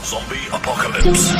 Zombie Apocalypse.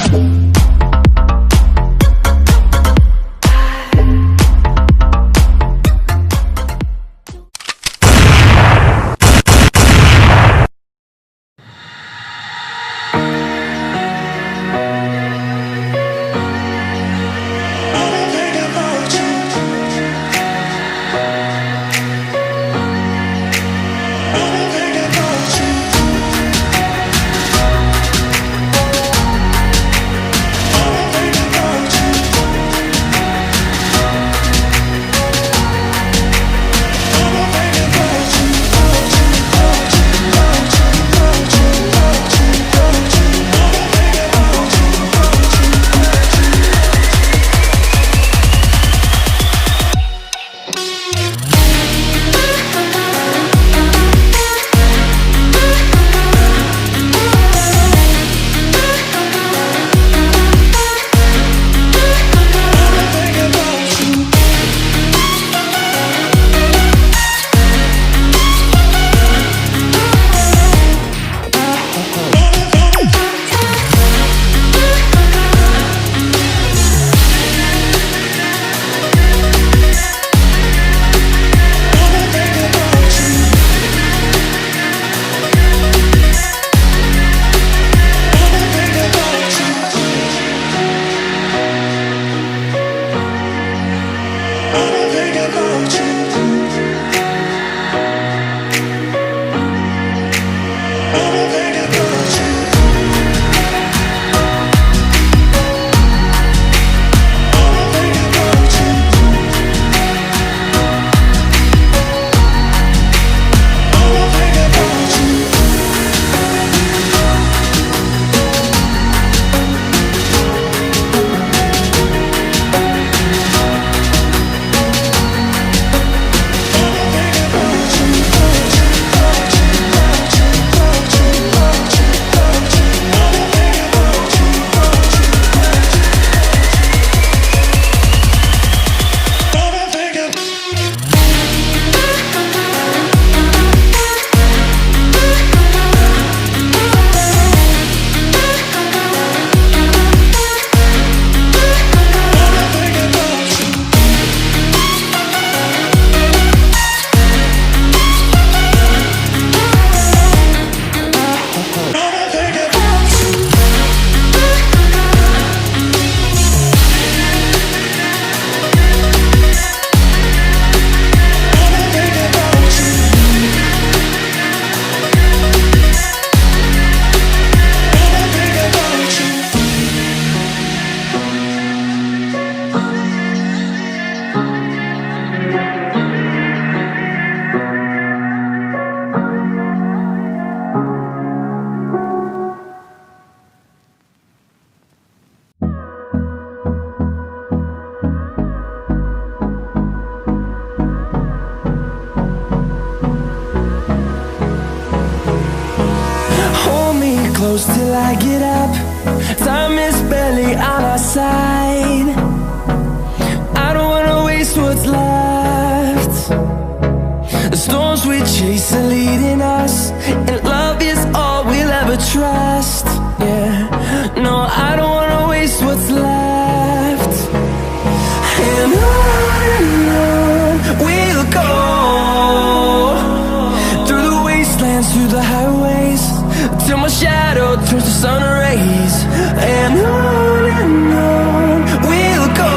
Close till I get up. Time is barely on our side. I don't wanna waste what's left. The storms we chase are leading us, and love is all we'll ever trust. Yeah, no, I don't wanna waste what's left. And on we'll go, through the wastelands, through the highways, till my shadow turns to sun rays. And on we'll go,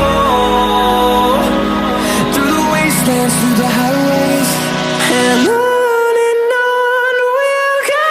through the wastelands, through the highways, and on we'll go.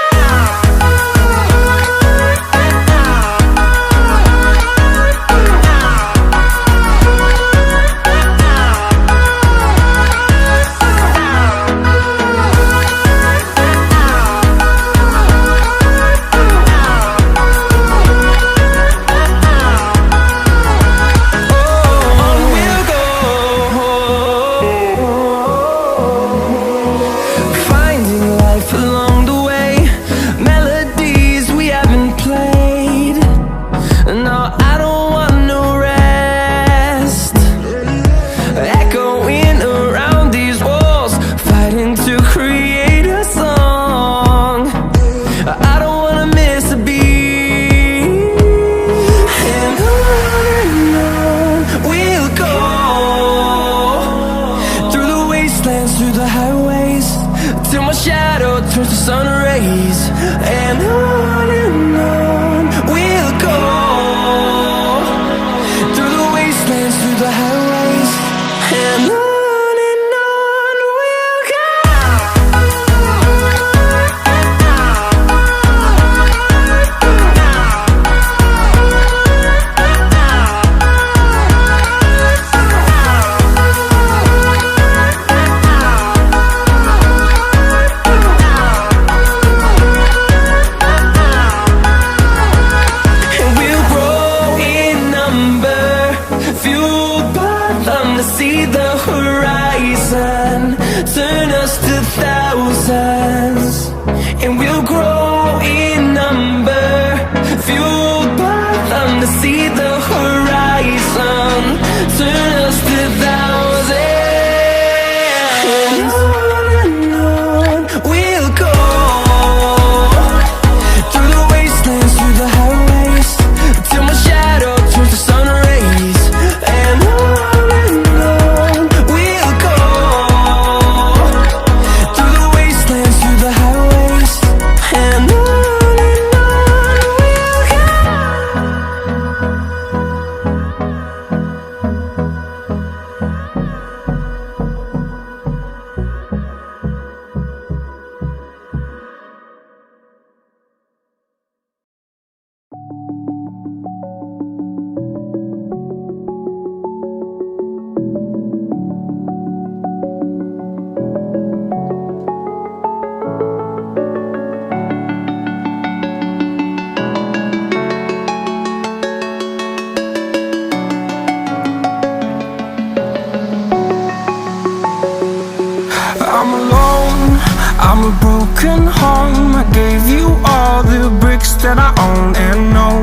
that I own and know.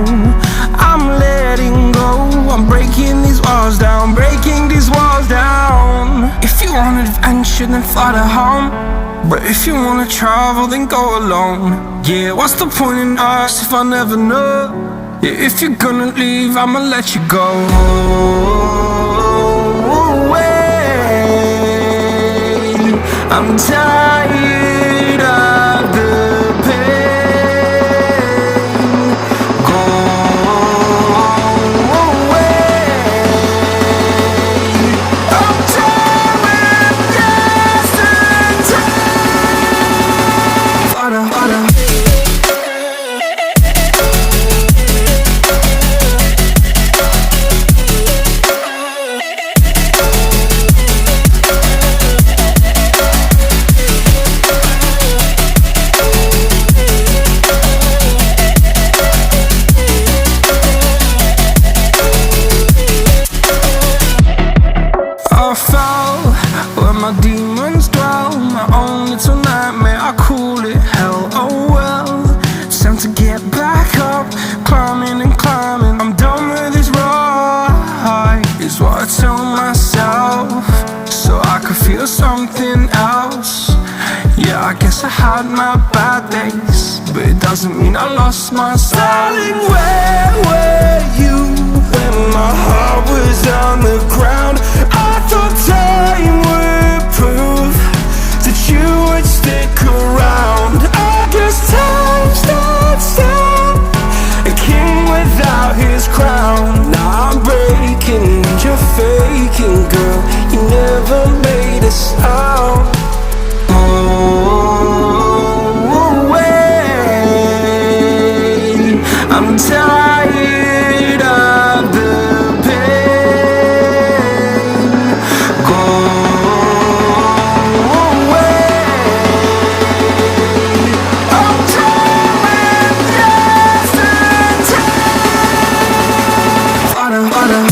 I'm letting go, I'm breaking these walls down, breaking these walls down. If you want adventure, then fly to home. But if you wanna travel, then go alone. Yeah, what's the point in us if I never know? Yeah, if you're gonna leave, I'ma let you go. I'm tired of the pain. Go away. I'm tired with yesterday. Harder, harder. My demons dwell, my own little nightmare, I call it hell. Oh well, it's time to get back up, climbing and climbing. I'm done with this ride, is what I tell myself, so I could feel something else. Yeah, I guess I had my bad days, but it doesn't mean I lost my style. Darling, where were you when my heart was on the ground? I thought time would prove that you would stick around. I guess time stands still, a king without his crown. Now I'm breaking and you're faking, girl. You never made a sound. Oh, wait, I'm tired of the pain. Go away. I'm tired with yesterday. Harder, harder.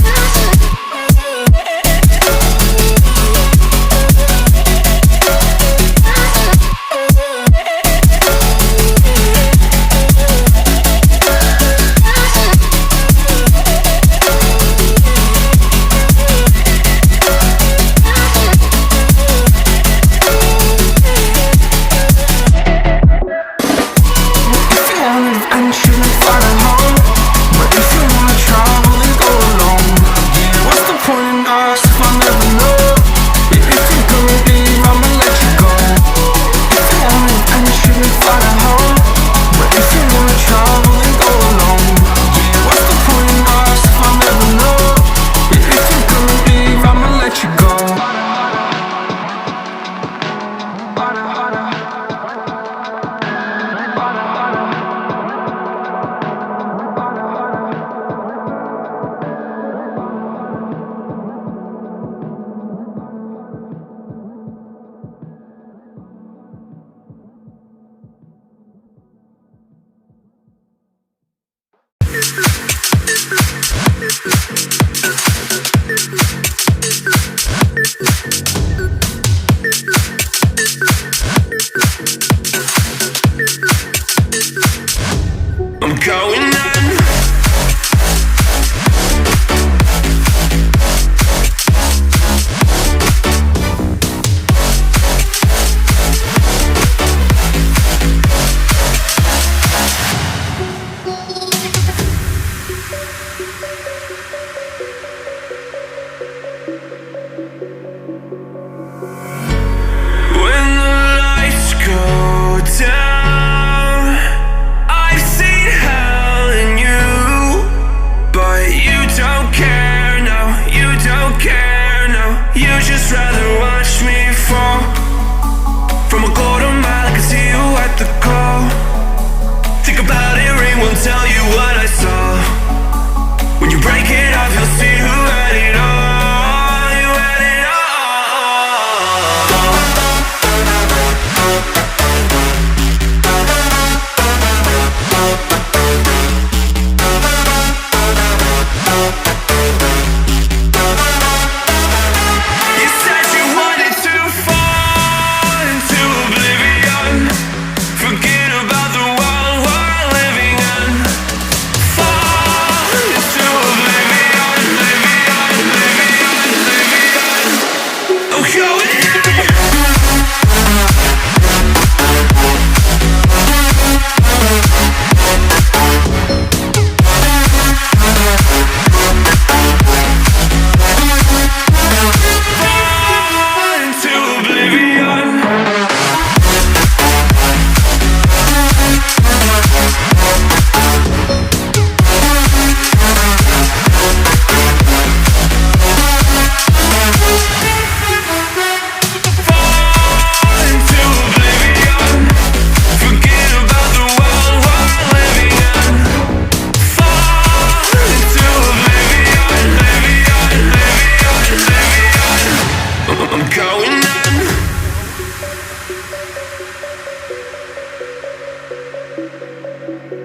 I'm going on. When the lights go down, I've seen hell in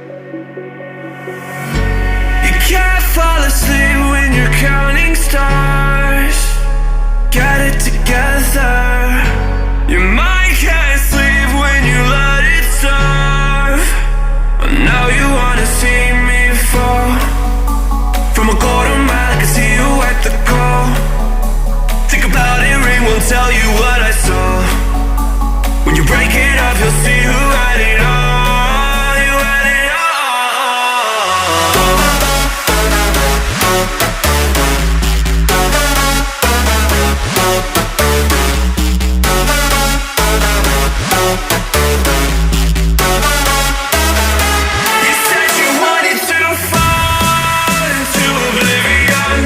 You can't fall asleep when you're counting stars. Get it together. Your mind can't sleep when you let it serve. And now you wanna see me fall. From a quarter mile I can see you at the call. Think about it, ring won't tell you what I saw. When you break it up, you'll see who had it all. You had it all. You said you wanted to fall into oblivion.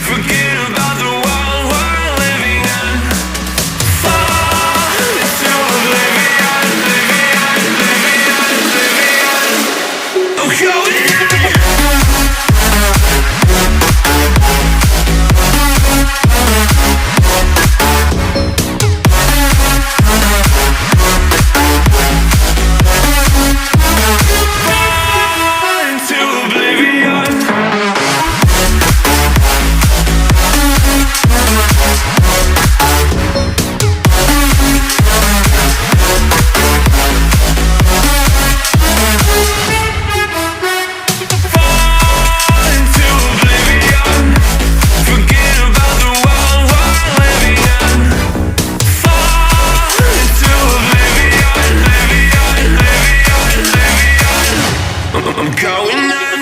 Forget about the world we're living in. Fall into oblivion, oblivion, oblivion, oblivion. I'm going in. Fall into oblivion. Fall into oblivion. Forget about the world we're living in. Fall into oblivion, oblivion, oblivion, oblivion. I'm going in.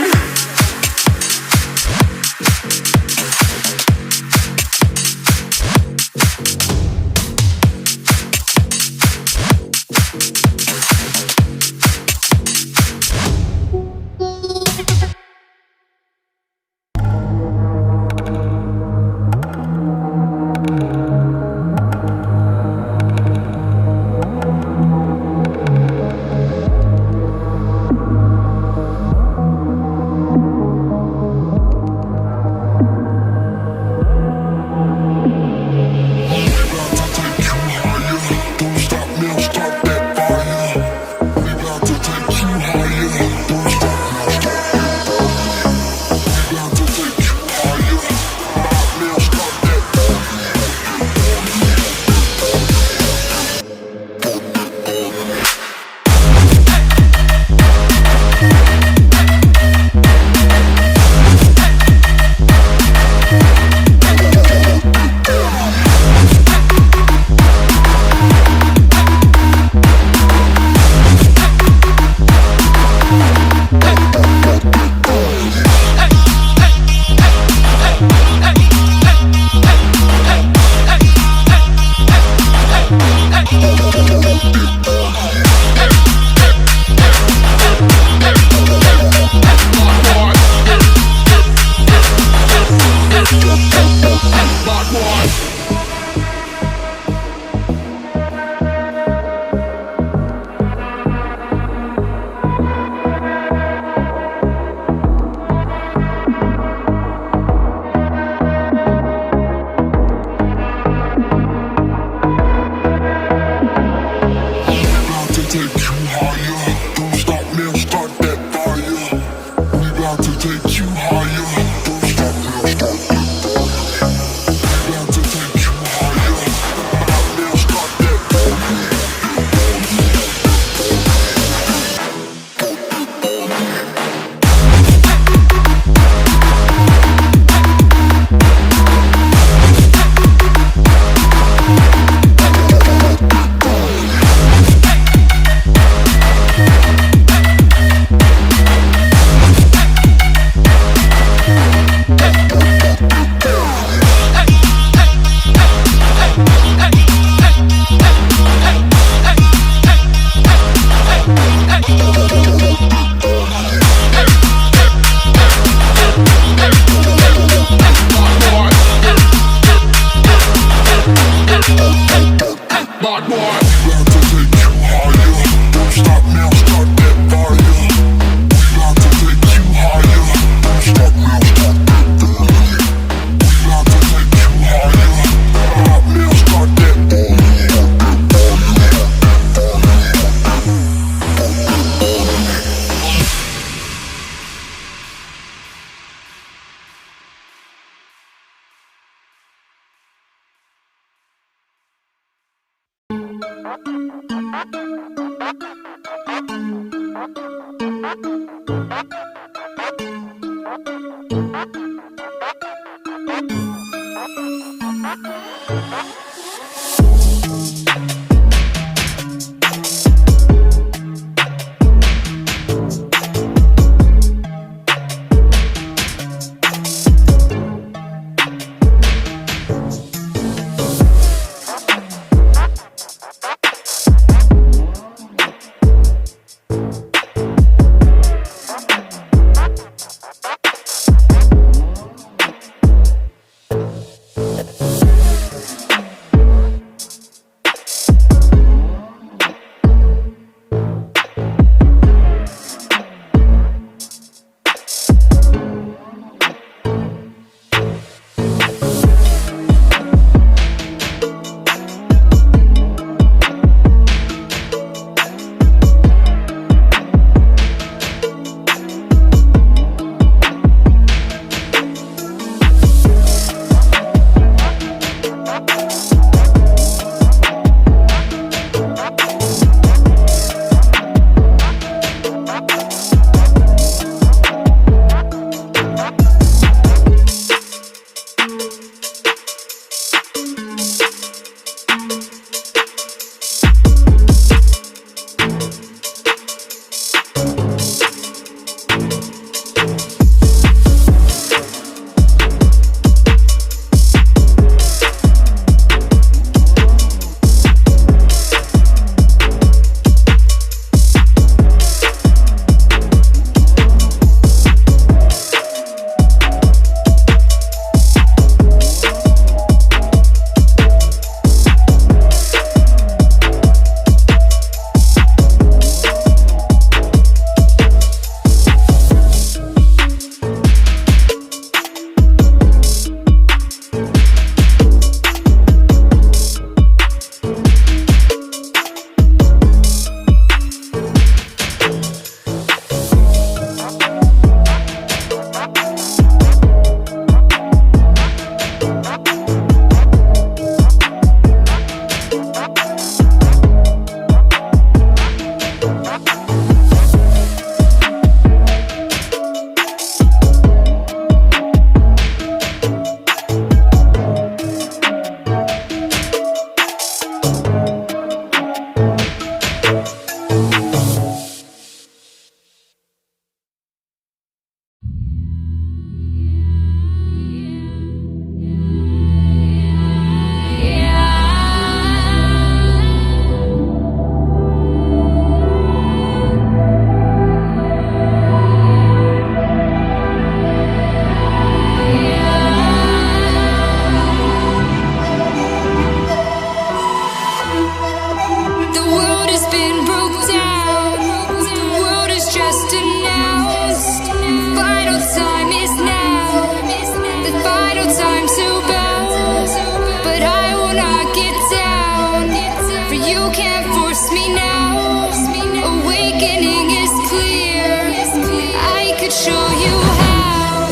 Show you how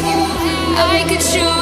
I could show